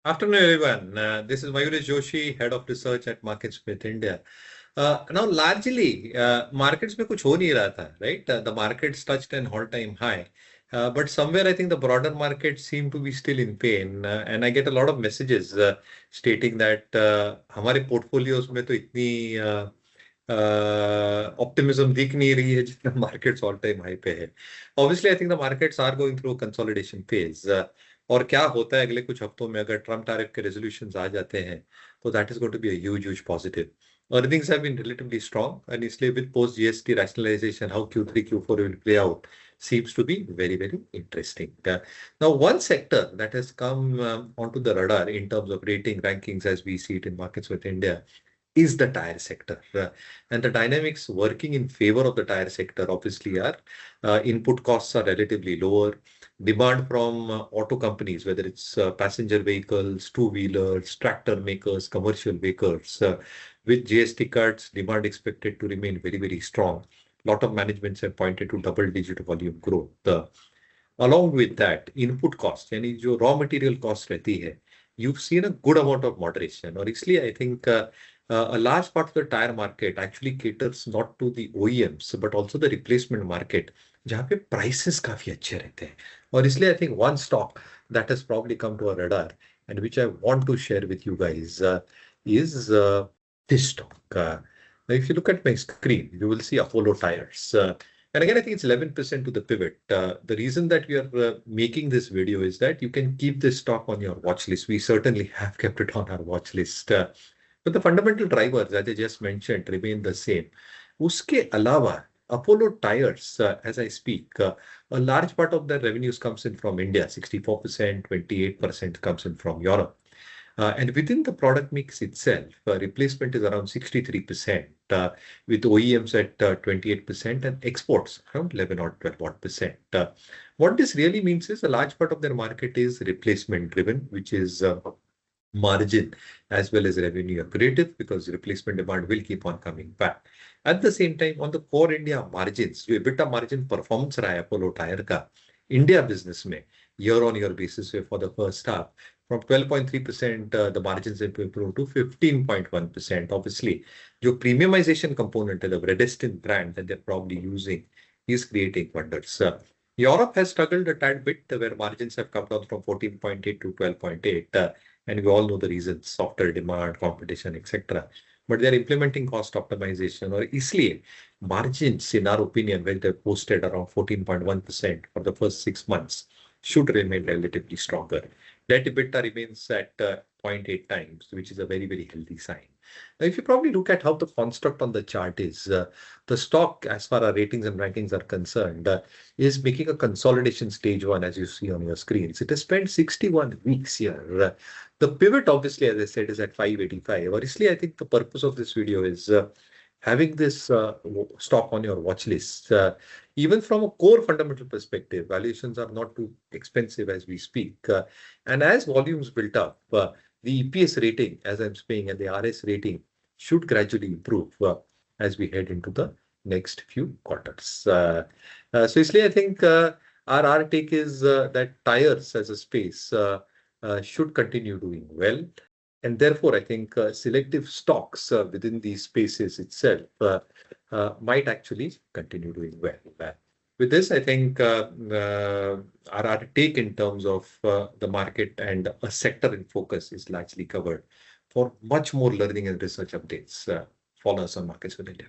Afternoon, everyone. This is Mayuresh Joshi, Head of Research at MarketSmith India. Now, largely, markets में कुछ हो नहीं रहा था, right? The markets touched an all-time high, but somewhere I think the broader market seem to be still in pain, and I get a lot of messages stating that हमारे portfolios में तो इतनी optimism दिख नहीं रही है जितना markets all-time high पे है. Obviously, I think the markets are going through a consolidation phase. और क्या होता है अगले कुछ हफ्तों में अगर ट्रम्प टैरिफ के रेजोल्यूशंस आ जाते हैं तो that is going to be a huge positive earnings have been relatively strong and इसलिए with post GST rationalisation how Q3 Q4 will play out seems to be very interesting. Now one sector that has come onto the radar in terms of rating rankings as we see it in markets with India is the tire sector. And the dynamics working in favor of the tire sector obviously are input costs are relatively lower. Demand from auto companies, whether it's passenger vehicles, two-wheelers, tractor makers, commercial vehicles, with GST cuts, demand expected to remain very strong. Lot of managements have pointed to double-digit volume growth. Along with that, input cost, यानी जो raw material cost रहती है, you've seen a good amount of moderation. और इसलिए I think a large part of the tire market actually caters not to the OEMs but also the replacement market, जहाँ पे prices काफी अच्छे रहते हैं. और इसलिए I think one stock that has probably come to our radar and which I want to share with you guys is this stock. Now, if you look at my screen, you will see Apollo Tyres. And again, I think it's 11% to the pivot. The reason that we are making this video is that you can keep this stock on your watch list. We certainly have kept it on our watch list. But the fundamental drivers, as I just mentioned, remain the same. Uske alawa, Apollo Tyres, as I speak, a large part of their revenues comes in from India, 64%, 28% comes in from Europe. And within the product mix itself, replacement is around 63%, with OEMs at 28% and exports around 11 or 12%. What this really means is a large part of their market is replacement driven, which is margin as well as revenue accretive because replacement demand will keep on coming back. At the same time, on the core India margins, जो EBITDA margin performance रहा है Apollo Tyre का India business में year-on-year basis for the first half, from 12.3%, the margins have improved to 15.1%. Obviously, your premiumization component of the Redestin brand that they're probably using is creating wonders. Europe has struggled a tad bit where margins have come down from 14.8 to 12.8. And we all know the reasons, softer demand, competition, etc. But they're implementing cost optimization or इसलिए margins, in our opinion, when they posted around 14.1% for the first 6 months, should remain relatively stronger. Debt EBITDA remains at 0.8 times, which is a very healthy sign. Now, if you probably look at how the construct on the chart is, the stock, as far as ratings and rankings are concerned, is making a consolidation stage one, as you see on your screens. It has spent 61 weeks here. The pivot, obviously, as I said, is at 585. Obviously, I think the purpose of this video is having this stock on your watch list. Even from a core fundamental perspective, valuations are not too expensive as we speak. And as volumes built up, the EPS rating, as I'm saying, and the RS rating should gradually improve as we head into the next few quarters. So, इसलिए I think our take is that tires as a space should continue doing well. And therefore, I think selective stocks within these spaces itself might actually continue doing well. With this, I think our take in terms of the market and a sector in focus is largely covered. For much more learning and research updates, follow us on Markets with India.